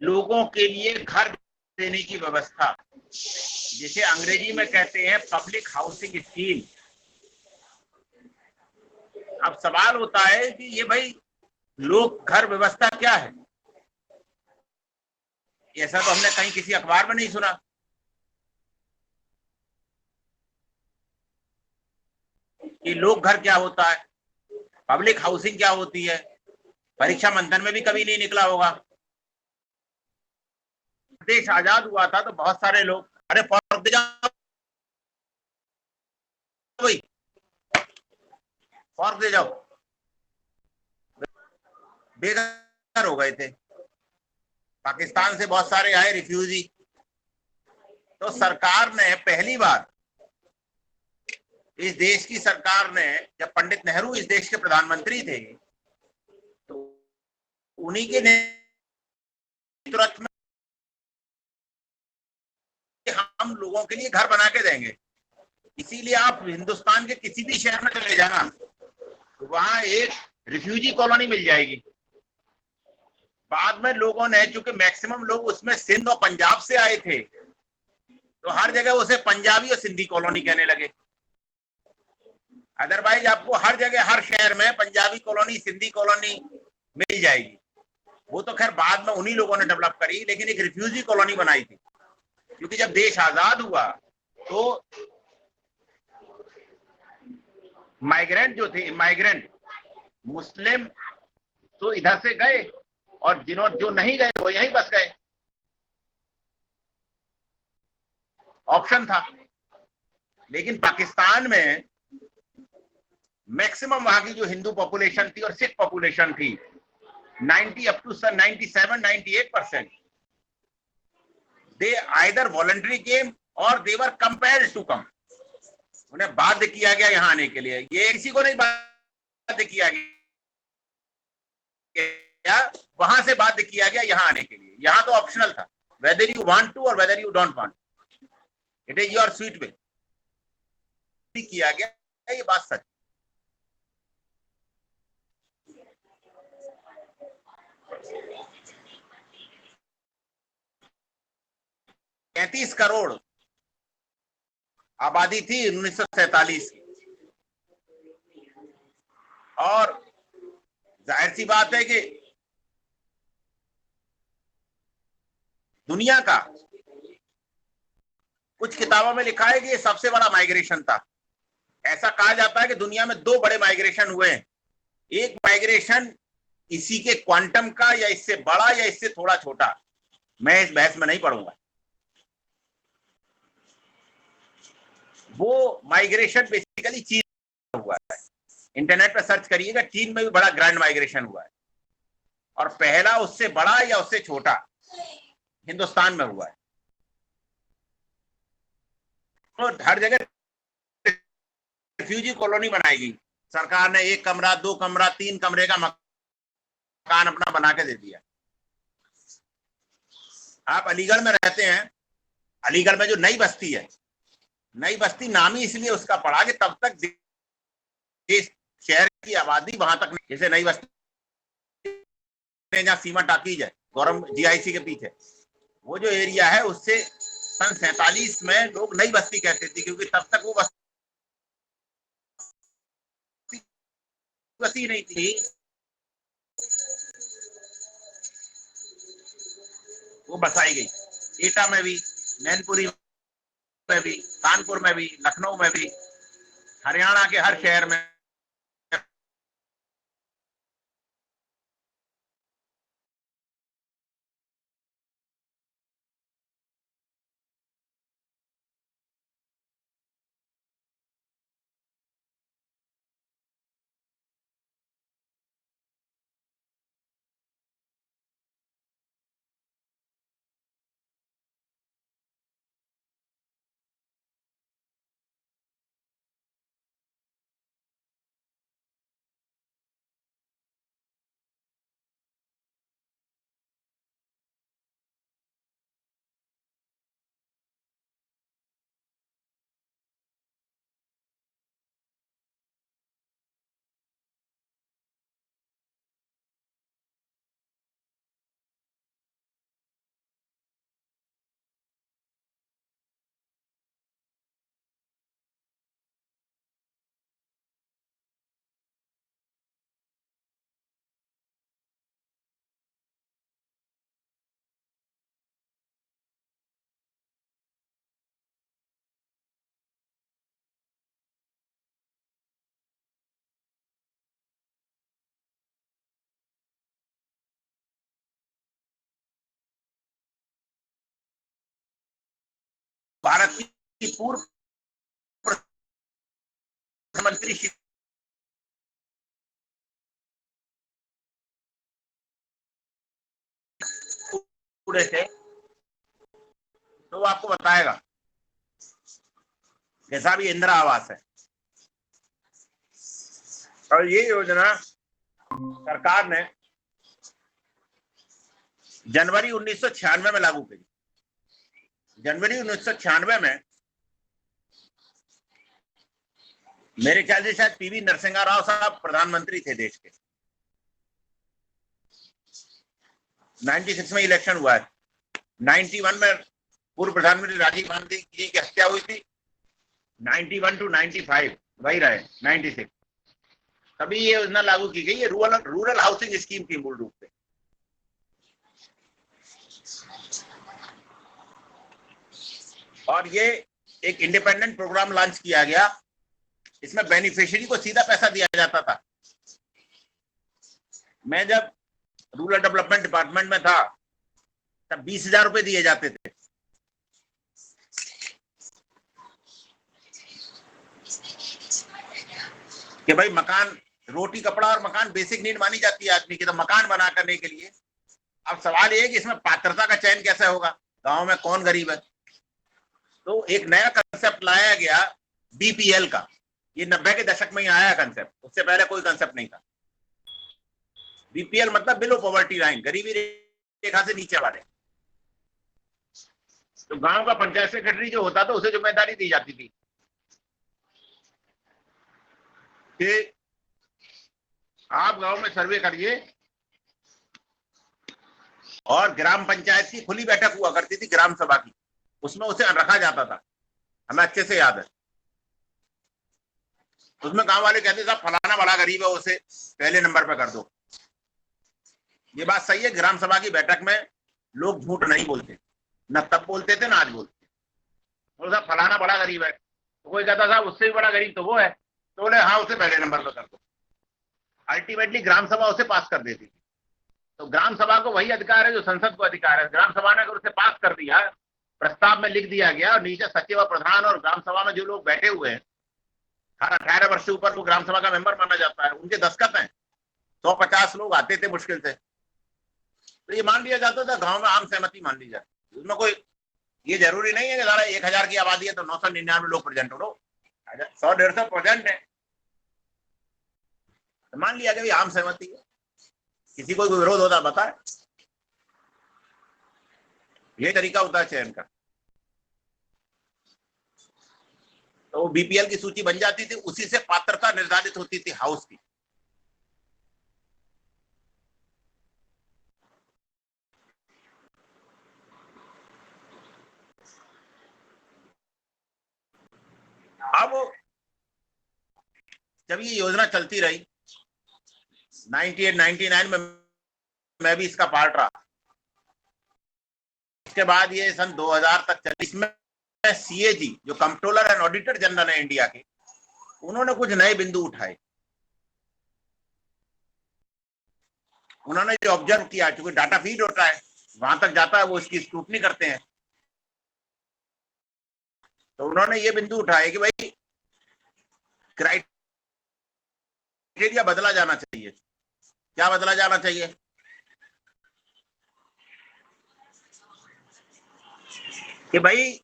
लोगों के लिए घर देने की व्यवस्था, जिसे अंग्रेजी में कहते हैं पब्लिक हाउसिंग स्कीम। अब सवाल होता है कि ये भाई लोक घर व्यवस्था क्या है? ऐसा तो हमने कहीं किसी अखबार में नहीं सुना। कि लोक घर क्या होता है, पब्लिक हाउसिंग क्या होती है, परीक्षा मंथन में भी कभी नहीं निकला होगा। देश आजाद हुआ था तो बहुत सारे लोग, अरे फॉर्म दे जाओ भाई, फॉर्म दे जाओ, बेघर हो गए थे। पाकिस्तान से बहुत सारे आए रिफ्यूजी। तो सरकार ने पहली बार, इस देश की सरकार ने, जब पंडित नेहरू इस देश के प्रधानमंत्री थे तो उन्हीं के नेतृत्व में हम लोगों के लिए घर बना के देंगे। इसीलिए आप हिंदुस्तान के किसी भी शहर में चले जाना तो वहां एक रिफ्यूजी कॉलोनी मिल जाएगी। बाद में लोगों ने, चूंकि मैक्सिमम लोग उसमें सिंध और पंजाब से आए थे, तो हर जगह उसे पंजाबी और सिंधी कॉलोनी कहने लगे। अदरवाइज आपको हर जगह हर शहर में पंजाबी कॉलोनी, सिंधी कॉलोनी मिल जाएगी। वो तो खैर बाद में उन्हीं लोगों ने डेवलप करी, लेकिन एक रिफ्यूजी कॉलोनी बनाई थी। क्योंकि जब देश आजाद हुआ तो माइग्रेंट जो थे, माइग्रेंट मुस्लिम तो इधर से गए और जो नहीं गए वो यहीं बस गए। ऑप्शन था। लेकिन पाकिस्तान में मैक्सिमम वहां की जो हिंदू पॉपुलेशन थी और सिख पॉपुलेशन थी, 90 up to 97 98%, they either voluntary came और they were compelled to come. उन्हें बाध्य किया गया यहां आने के लिए। ये किसी को नहीं बाध्य किया गया, वहां से बाध्य किया गया यहां आने के लिए। यहां तो ऑप्शनल था, वेदर यू वांट टू और whether you don't want, it is your sweet will. किया गया, ये बात सच। 33 करोड़ आबादी थी 1947 की। और जाहिर सी बात है कि दुनिया का, कुछ किताबों में लिखा है कि ये सबसे बड़ा माइग्रेशन था। ऐसा कहा जाता है कि दुनिया में दो बड़े माइग्रेशन हुए हैं। एक माइग्रेशन इसी के क्वांटम का, या इससे बड़ा या इससे थोड़ा छोटा, मैं इस बहस में नहीं पढ़ूंगा। वो माइग्रेशन बेसिकली चीन में हुआ है। इंटरनेट पर सर्च करिएगा, चीन में भी बड़ा ग्रैंड माइग्रेशन हुआ है। और पहला उससे बड़ा या उससे छोटा हिंदुस्तान में हुआ है। तो हर जगह रिफ्यूजी कॉलोनी बनाई गई। सरकार ने 1 कमरा, 2 कमरा, 3 कमरे का मकान अपना बना के दे दिया। आप अलीगढ़ में रहते हैं, अलीगढ़ में जो नई बस्ती है, नई बस्ती नाम ही इसलिए उसका पड़ा कि तब तक देश, शहर की आबादी वहां तक नहीं। जैसे नई बस्ती जहाँ सीमा टाकीज है, गौरव जीआईसी के पीछे, वो जो एरिया है, उससे सन 47 में लोग नई बस्ती कहते थे, क्योंकि तब तक वो बस्ती नहीं थी। वो बसाई गई एटा में भी, मैनपुरी में भी, कानपुर में भी, लखनऊ में भी, हरियाणा के हर शहर में भारत की पूर्व प्रधानमंत्री थे, तो वो आपको बताएगा जैसा भी इंदिरा आवास है। और ये योजना सरकार ने जनवरी 1996 में लागू की। जनवरी 1996 में मेरे ख्याल से शायद पीवी नरसिम्हा राव साहब प्रधानमंत्री थे देश के। 96 में इलेक्शन हुआ है। 91 में पूर्व प्रधानमंत्री राजीव गांधी जी की हत्या हुई थी। 91 टू 95 वही रहे। 96 तभी ये योजना लागू की गई है। रूरल हाउसिंग स्कीम थी मूल रूप से। और ये एक इंडिपेंडेंट प्रोग्राम लॉन्च किया गया। इसमें बेनिफिशियरी को सीधा पैसा दिया जाता था। मैं जब रूरल डेवलपमेंट डिपार्टमेंट में था तब 20,000 रुपए दिए जाते थे। कि भाई मकान, रोटी कपड़ा और मकान बेसिक नीड मानी जाती है आदमी की, तो मकान बना करने के लिए। अब सवाल ये है कि इसमें पात्रता का चयन कैसे होगा, गांव में कौन गरीब है। तो एक नया कंसेप्ट लाया गया बीपीएल का। ये 90 के दशक में ही आया कंसेप्ट, उससे पहले कोई कंसेप्ट नहीं था। बीपीएल मतलब बिलो पॉवर्टी लाइन, गरीबी रेखा से नीचे वाले। तो गांव का पंचायत सेक्रेटरी जो होता था उसे जिम्मेदारी दी जाती थी कि आप गांव में सर्वे करिए। और ग्राम पंचायत की खुली बैठक हुआ करती थी, ग्राम सभा की, उसमें उसे रखा जाता था। हमें अच्छे से याद है। उसमें गांव वाले कहते साहब फलाना बड़ा गरीब है, उसे पहले नंबर पे कर दो। ये बात सही है। ग्राम सभा की बैठक में लोग झूठ नहीं बोलते, न तब बोलते थे ना आज बोलते। तो साहब फलाना बड़ा गरीब है, तो कोई कहता साहब उससे भी बड़ा गरीब तो वो है, तो बोले हाँ उसे पहले नंबर पे कर दो। अल्टीमेटली ग्राम सभा उसे पास कर देती थी। तो ग्राम सभा को वही अधिकार है जो संसद को अधिकार है। ग्राम सभा ने अगर उसे पास कर दिया, प्रस्ताव में लिख दिया गया, और नीचे सचिव और प्रधान और ग्राम सभा में जो लोग बैठे हुए हैं 18 वर्ष से ऊपर को ग्राम सभा का मेंबर माना जाता है, उनके दस्तखत हैं। 150 लोग आते थे मुश्किल से, तो ये मान लिया जाता था, गांव में आम सहमति मान ली जाती। उसमें कोई ये जरूरी नहीं है कि सारा 1000 की आबादी है तो 999 लोग प्रेजेंट हो। 100-150 प्रेजेंट है, तो मान लिया कि आम सहमति है। किसी को विरोध होता बताए। ये तरीका होता है चयन का। तो बीपीएल की सूची बन जाती थी, उसी से पात्रता निर्धारित होती थी हाउस की। अब जब ये योजना चलती रही 98-99 में मैं भी इसका पार्ट रहा। इसके बाद ये सन 2000 तक चली। इसमें सीएजी जो कंट्रोलर एंड ऑडिटर जनरल है इंडिया के, उन्होंने कुछ नए बिंदु उठाए। उन्होंने जो ऑब्जर्व किया, क्योंकि डाटा फीड होता है, वहां तक जाता है, वो इसकी स्क्रूटनी करते हैं। तो उन्होंने ये बिंदु उठाए कि भाई क्राइटेरिया बदला जाना चाहिए। क्या बदला जाना चाहिए? कि भाई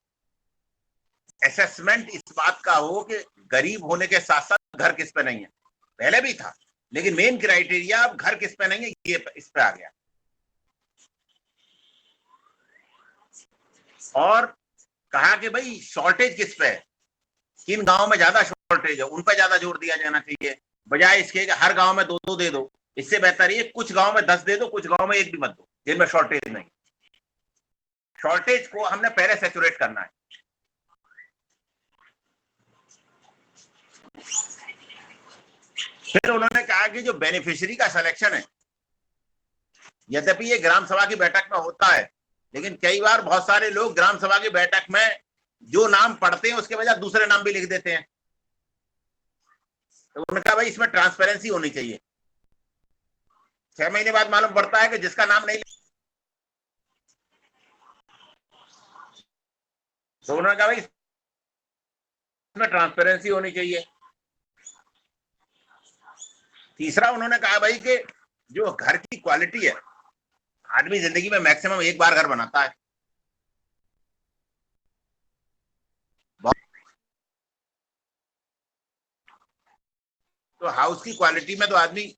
असेसमेंट इस बात का हो कि गरीब होने के साथ साथ घर किस पे नहीं है। पहले भी था, लेकिन मेन क्राइटेरिया अब घर किस पे नहीं है, ये इस पे आ गया। और कहा कि भाई शॉर्टेज किस पे है, किन गांव में ज्यादा शॉर्टेज है, उन पर ज्यादा जोर दिया जाना चाहिए, बजाय इसके कि हर गांव में 2-2 दे दो। इससे बेहतर ये कुछ गांव में 10 दे दो, कुछ गांव में 1 भी मत दो जिनमें शॉर्टेज नहीं। शॉर्टेज को हमने पहले सैचुरेट करना है। फिर उन्होंने कहा कि जो बेनिफिशियरी का सिलेक्शन है, यद्यपि ये ग्राम सभा की बैठक में होता है, लेकिन कई बार बहुत सारे लोग ग्राम सभा की बैठक में जो नाम पढ़ते हैं उसके बजाय दूसरे नाम भी लिख देते हैं। तो उन्होंने कहा भाई इसमें ट्रांसपेरेंसी होनी चाहिए। 6 महीने बाद मालूम पड़ता है कि जिसका नाम नहीं तो उन्होंने कहा भाई इसमें ट्रांसपेरेंसी होनी चाहिए। तीसरा उन्होंने कहा भाई कि जो घर की क्वालिटी है, आदमी जिंदगी में मैक्सिमम एक बार घर बनाता है, तो हाउस की क्वालिटी में तो आदमी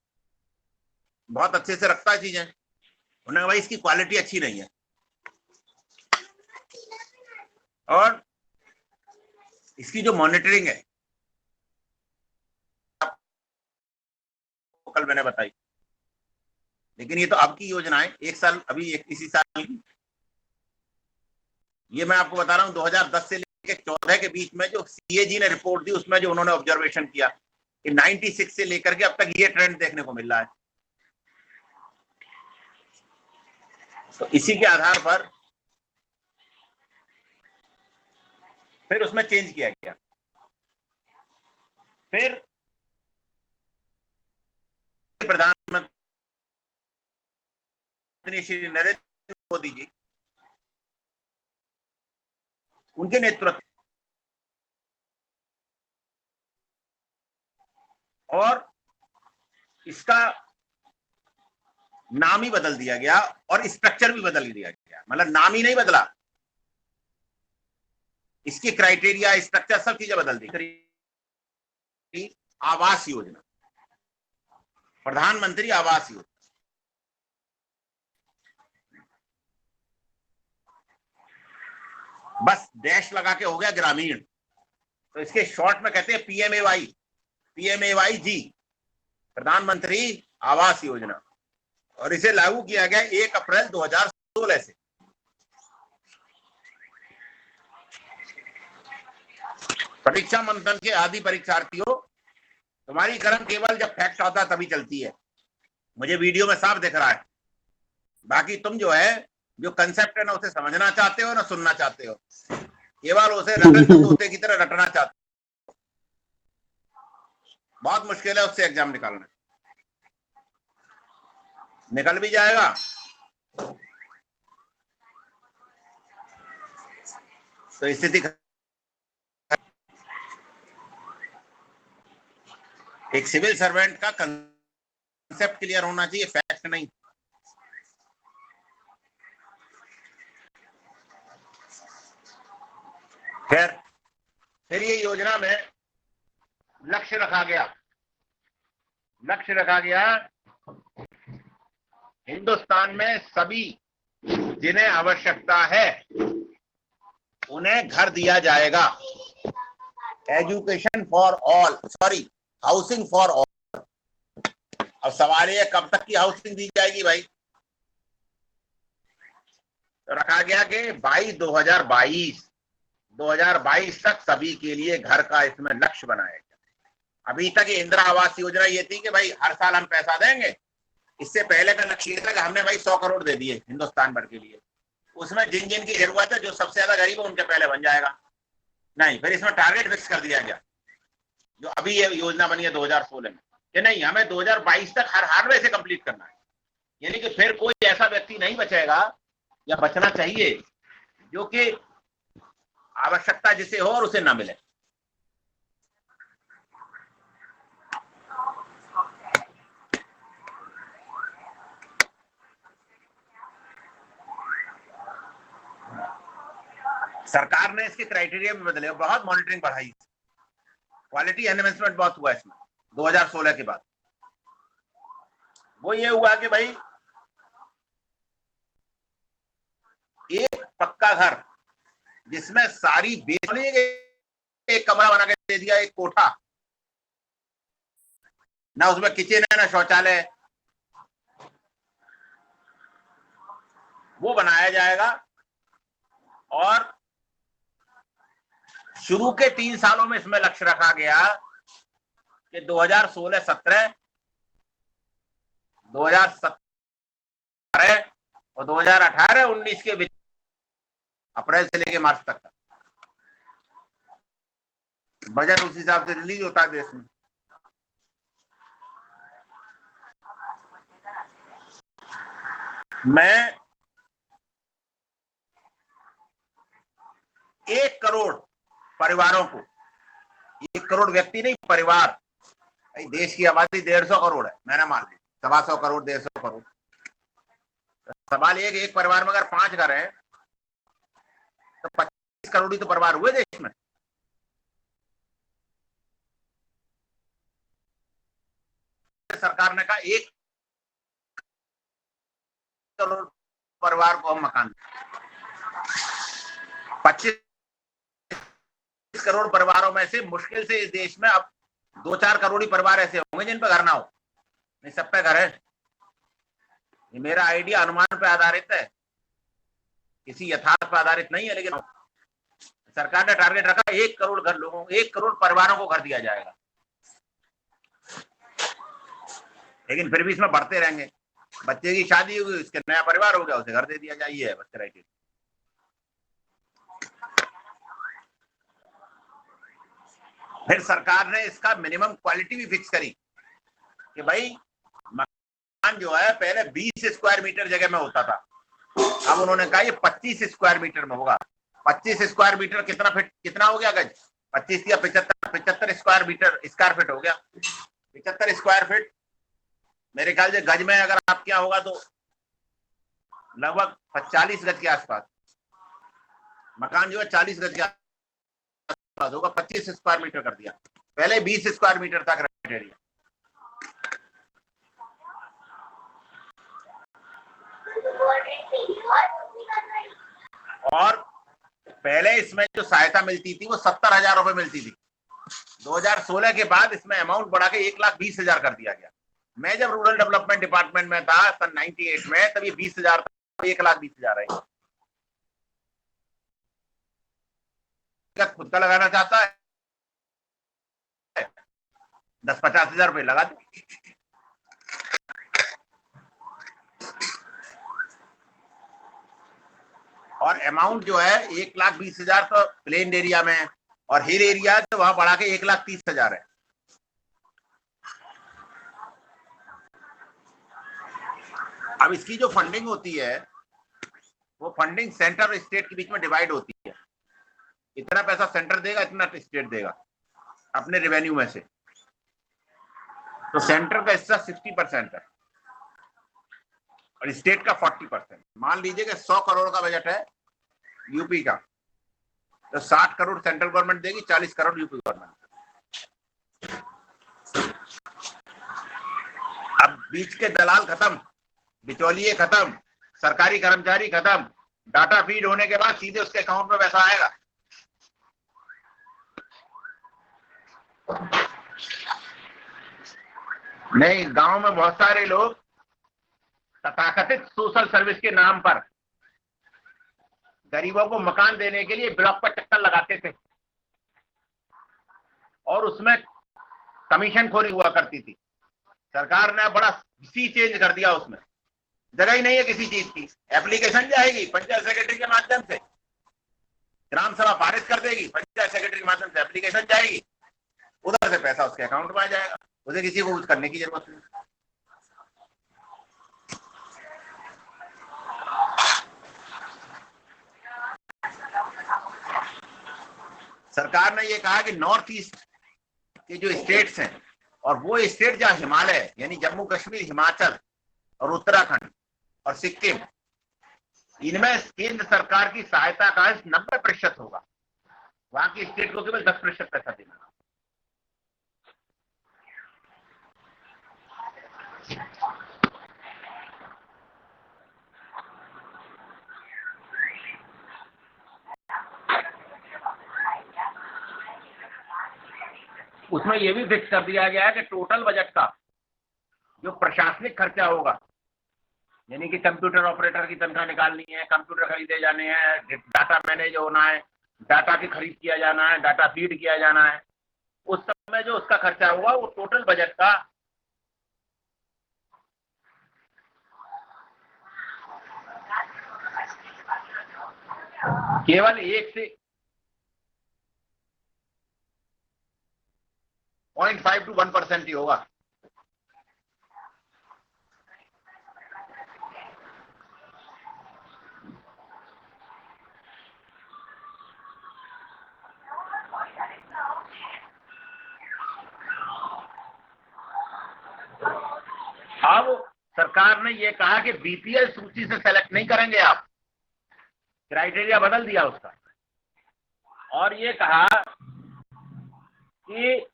बहुत अच्छे से रखता है चीजें। उन्होंने कहा भाई इसकी क्वालिटी अच्छी नहीं है, और इसकी जो मॉनिटरिंग है कल मैंने बताई, लेकिन ये तो अब की योजना है, एक साल अभी इसी साल की। ये मैं आपको बता रहा हूँ 2010 से लेकर 14 के बीच में जो सीएजी ने रिपोर्ट दी, उसमें जो उन्होंने ऑब्जर्वेशन किया कि 96 से लेकर के अब तक ये ट्रेंड देखने को मिल रहा है। तो इसी के आधार पर फिर उसमें चेंज किया गया। फिर प्रधानमंत्री श्री नरेंद्र मोदी जी, उनके नेतृत्व और इसका नाम ही बदल दिया गया और स्ट्रक्चर भी बदल दिया गया। मतलब नाम ही नहीं बदला, इसकी क्राइटेरिया, स्ट्रक्चर, सब चीजें बदल दी। आवास योजना, प्रधानमंत्री आवास योजना, बस डैश लगा के हो गया ग्रामीण। तो इसके शॉर्ट में कहते हैं पीएमएवाई, पीएमएवाई जी, प्रधानमंत्री आवास योजना। और इसे लागू किया गया 1 अप्रैल 2016 से। परीक्षा मंथन के आदि परीक्षार्थियों, तुम्हारी कर्म केवल जब फैक्ट आता है तभी चलती है, मुझे वीडियो में साफ दिख रहा है। बाकी तुम जो है, जो कंसेप्ट है ना, उसे समझना चाहते हो ना सुनना चाहते हो, केवल उसे रटन तोते की तरह रटना चाहते हो। बहुत मुश्किल है उससे एग्जाम निकालना, निकल भी जाएगा तो स्थिति, एक सिविल सर्वेंट का कंसेप्ट क्लियर होना चाहिए, फैक्ट नहीं। खैर, फिर ये योजना में लक्ष्य रखा गया हिंदुस्तान में सभी जिन्हें आवश्यकता है उन्हें घर दिया जाएगा। Education for all, sorry, housing for all. अब सवाल ये कब तक की हाउसिंग दी जाएगी भाई? तो रखा गया कि 2022 तक सभी के लिए घर का इसमें लक्ष्य बनाया गया। अभी तक ये इंदिरा आवास योजना ये थी कि भाई हर साल हम पैसा देंगे। इससे पहले का लक्ष्य था कि हमने भाई 100 करोड़ दे दिए हिंदुस्तान भर के लिए, उसमें जिन जिन की जरूरत है, जो सबसे ज्यादा गरीब है उनके पहले बन जाएगा। नहीं, फिर इसमें टारगेट फिक्स कर दिया गया, जो अभी ये योजना बनी है 2016 में, कि नहीं हमें 2022 तक हर हार्डवेयर से कंप्लीट करना है। यानी कि फिर कोई ऐसा व्यक्ति नहीं बचेगा या बचना चाहिए जो कि आवश्यकता जिसे हो और उसे ना मिले। सरकार ने इसके क्राइटेरिया भी बदले, बहुत मॉनिटरिंग बढ़ाई, क्वालिटी एनहेंसमेंट बहुत हुआ इसमें 2016 के बाद। वो ये हुआ कि भाई एक पक्का घर जिसमें सारी एक कमरा बना के दे दिया, एक कोठा, ना उसमें किचन है ना शौचालय, वो बनाया जाएगा। और शुरू के 3 सालों में इसमें लक्ष्य रखा गया कि 2016-17, 2017 और 2018-19 के बीच, अप्रैल से लेके मार्च तक का बजट उस हिसाब से रिलीज होता है देश में। मैं 1 करोड़ परिवारों को, 1 करोड़ व्यक्ति नहीं, परिवार। देश की आबादी 150 करोड़ है, मैंने मान ली 125 करोड़ 150 करोड़। सवाल एक परिवार में अगर 5 घर हैं तो 25 करोड़ ही तो परिवार हुए देश में। सरकार ने कहा 1 करोड़ परिवार को हम मकान, 25 करोड़ परिवारों में से मुश्किल से इस देश में अब 2-4 करोड़ ही परिवार ऐसे होंगे जिन पर घर ना हो, नहीं सब पे घर है। ये मेरा आइडिया अनुमान पे आधारित है, किसी यथार्थ पर आधारित नहीं है, लेकिन सरकार ने टारगेट रखा 1 करोड़ घर लोगों, 1 करोड़ परिवारों को घर दिया जाएगा। लेकिन फिर भी इसमें बढ़ते रहेंगे, बच्चे की शादी होगी, इसके नया परिवार हो गया, उसे घर दे दिया जाइए, बस क्राइटेरिया। फिर सरकार ने इसका मिनिमम क्वालिटी भी फिक्स करी कि भाई मकान जो है पहले 20 स्क्वायर मीटर जगह में होता था, अब उन्होंने कहा ये 25 स्क्वायर मीटर में होगा। 25 स्क्वायर मीटर कितना फिट, कितना हो गया गज? 25 या 75 स्क्वायर मीटर स्क्वायर फिट हो गया। 75 स्क्वायर फिट मेरे ख्याल से गज में अगर आपके यहाँ होगा तो लगभग 40 गज के आसपास मकान जो है, 40 गज के आसपास होगा। 25 स्क्वायर मीटर कर दिया, पहले 20 स्क्वायर मीटर तक क्राइटेरिया। और पहले इसमें जो सहायता मिलती थी वो 70,000 रुपए मिलती थी। 2016 के बाद इसमें अमाउंट बढ़ा के 1,20,000 कर दिया गया। मैं जब रूरल डेवलपमेंट डिपार्टमेंट में था सन 98 में, तब ये 20,000 था, 1,20,000 है। खुद का लगाना चाहता है 10-50,000 रुपए लगा दे। और अमाउंट जो है 1,20,000 तो प्लेन एरिया में, और हिल एरिया तो वहां बढ़ा के 1,30,000 है। अब इसकी जो फंडिंग होती है वो फंडिंग सेंटर और स्टेट के बीच में डिवाइड होती है। इतना पैसा सेंटर देगा, इतना स्टेट देगा अपने रेवेन्यू में से। तो सेंटर का हिस्सा 60% है और स्टेट का 40%। मान लीजिए कि 100 करोड़ का बजट है यूपी का, तो 60 करोड़ सेंट्रल गवर्नमेंट देगी, 40 करोड़ यूपी गवर्नमेंट। अब बीच के दलाल खत्म, बिचौलिए खत्म, सरकारी कर्मचारी खत्म। डाटा फीड होने के बाद सीधे उसके अकाउंट में पैसा आएगा। नहीं, गांव में बहुत सारे लोग तथाकथित सोशल सर्विस के नाम पर गरीबों को मकान देने के लिए ब्लॉक पर चक्कर लगाते थे और उसमें कमीशन खोरी हुआ करती थी। सरकार ने बड़ा सी चेंज कर दिया, उसमें जगह ही नहीं है किसी चीज की। एप्लीकेशन जाएगी पंचायत सेक्रेटरी के माध्यम से, ग्राम सभा पारित कर देगी, पंचायत सेक्रेटरी के माध्यम से एप्लीकेशन जाएगी, उधर से पैसा उसके अकाउंट में आ जाएगा, उसे किसी को कुछ करने की जरूरत नहीं। सरकार ने ये कहा कि नॉर्थ ईस्ट के जो स्टेट्स हैं, और वो स्टेट जहां हिमालय यानी जम्मू कश्मीर, हिमाचल और उत्तराखंड और सिक्किम, इनमें केंद्र सरकार की सहायता का 90% होगा। वहां की स्टेट को केवल 10% पैसा देना। उसमें यह भी फिक्स कर दिया गया है कि टोटल बजट का जो प्रशासनिक खर्चा होगा, यानी कि कंप्यूटर ऑपरेटर की तनख्वाह निकालनी है, कंप्यूटर खरीदे जाने हैं, डाटा मैनेज होना है, डाटा की खरीद किया जाना है, डाटा फीड किया जाना है, उस समय जो उसका खर्चा हुआ वो टोटल बजट का केवल 1 से 0.5 to 1% ही होगा। सरकार ने ये कहा कि बीपीएल सूची से सेलेक्ट नहीं करेंगे आप, क्राइटेरिया बदल दिया उसका, और ये कहा कि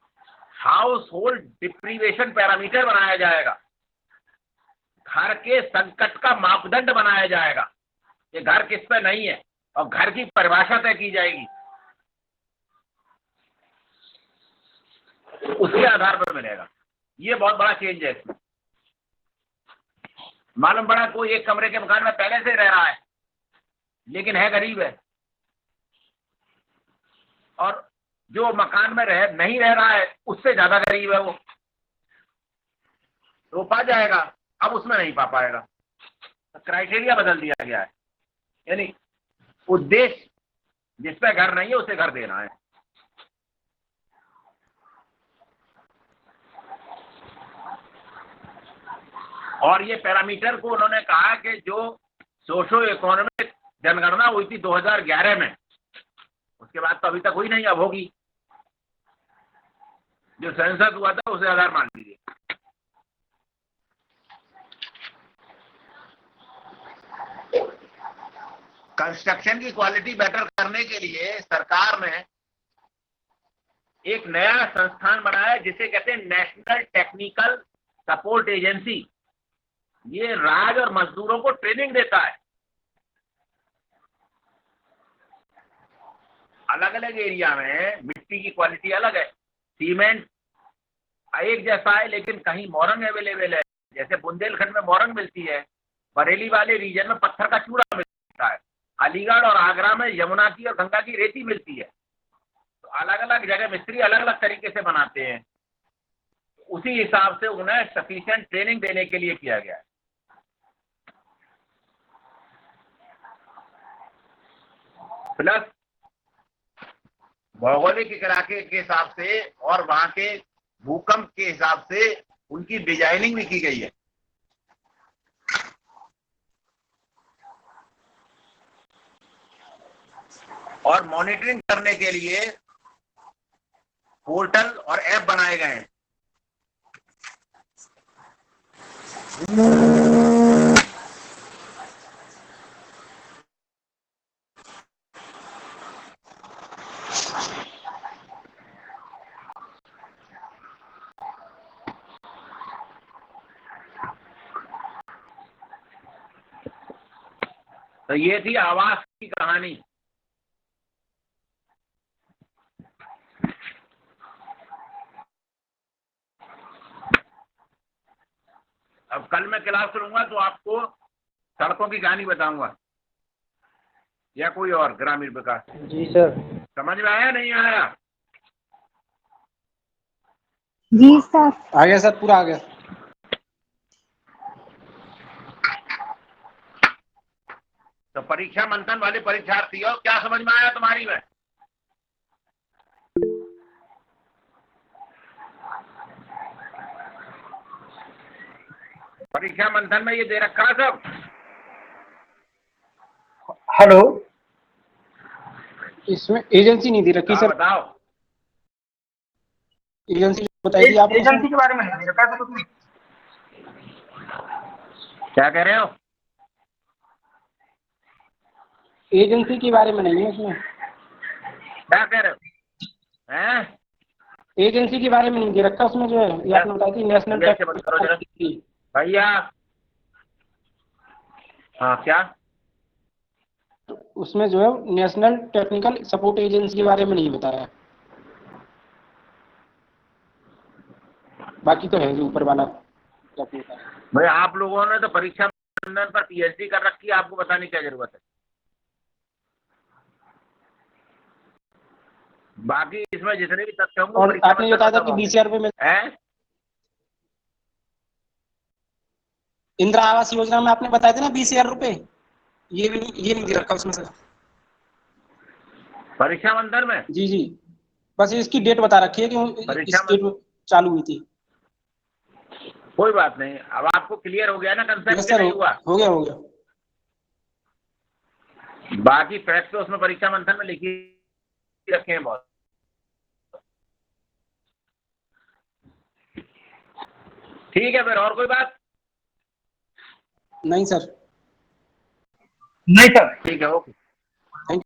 हाउस होल्ड डिप्रीवेशन पैरामीटर बनाया जाएगा, घर के संकट का मापदंड बनाया जाएगा कि घर किस पे नहीं है, और घर की परिभाषा तय की जाएगी, उसके आधार पर मिलेगा। ये बहुत बड़ा चेंज है इसमें। मालूम पड़ा कोई एक कमरे के मकान में पहले से रह रहा है लेकिन है गरीब है, और जो मकान में नहीं रह रहा है उससे ज्यादा गरीब है वो, तो पा जाएगा, अब उसमें नहीं पा पाएगा। तो क्राइटेरिया बदल दिया गया है, यानी उद्देश्य जिस पे घर नहीं है उसे घर देना है। और ये पैरामीटर को उन्होंने कहा कि जो सोशो इकोनॉमिक जनगणना हुई थी 2011 में, उसके बाद तो अभी तक हुई नहीं, अब होगी। जो सेंसस हुआ था उसे आधार मान लीजिए। कंस्ट्रक्शन की क्वालिटी बेटर करने के लिए सरकार ने एक नया संस्थान बनाया जिसे कहते हैं नेशनल टेक्निकल सपोर्ट एजेंसी। ये राज और मजदूरों को ट्रेनिंग देता है। अलग अलग एरिया में मिट्टी की क्वालिटी अलग है, सीमेंट एक जैसा है लेकिन कहीं मोरंग अवेलेबल है, जैसे बुंदेलखंड में मोरंग मिलती है, बरेली वाले रीजन में पत्थर का चूड़ा मिलता है, अलीगढ़ और आगरा में यमुना की और गंगा की रेती मिलती है। तो अलग अलग जगह मिस्त्री अलग अलग तरीके से बनाते हैं, उसी हिसाब से उन्हें सफिशिएंट ट्रेनिंग देने के लिए किया गया है। प्लस भौगोलिक इलाके के हिसाब से और वहां के भूकंप के हिसाब से उनकी डिजाइनिंग भी की गई है। और मॉनिटरिंग करने के लिए पोर्टल और ऐप बनाए गए हैं। तो ये थी आवास की कहानी। अब कल मैं क्लास करूंगा तो आपको सड़कों की कहानी बताऊंगा या कोई और ग्रामीण विकास। जी सर। समझ में आया नहीं आया? जी सर। आ गया सर, पूरा आ गया। तो परीक्षा मंथन वाले परीक्षार्थियों क्या समझ में आया तुम्हारी में? परीक्षा मंथन में ये दे रखा है सब। हेलो, इसमें एजेंसी नहीं दे रखी सर। बताओ। एजेंसी बताई थी आपने? एजेंसी के बारे में नहीं रखा सर उसमें। क्या कह रहे हो? एजेंसी के बारे में नहीं है उसमें। क्या कह रहे हो? हैं? एजेंसी के बारे में नहीं दे रखा उसमें, जो है ये आपने बताई थी नेशनल टेक्निकल। भैया हाँ क्या? तो उसमें जो है नेशनल टेक्निकल सपोर्ट एजेंसी के बारे में नहीं बताया। बाकी तो है जो ऊपर वाला। भाई आप लोगों ने तो परीक्षा मंथन पर पीएचडी कर रखी है, आपको बताने की क्या जरूरत है? बाकी इसमें जितने भी तथ्य होंगे और आपने बताया था कि बीसीआर पे इंदिरा आवास योजना में आपने बताए थे ना 20,000 रुपए, ये नहीं दे रखा उसमें सर। परीक्षा मंथन में? जी जी, बस इसकी डेट बता रखी है कि इस डेट में चालू हुई थी। कोई बात नहीं, अब आपको क्लियर हो गया ना कंसेप्ट? सर नहीं हुआ? हो गया। बाकी फैक्ट तो उसमें परीक्षा मंथन में लिखी रखे हैं बहुत। ठीक है, फिर और कोई बात? नहीं सर। नहीं सर। ठीक है, ओके।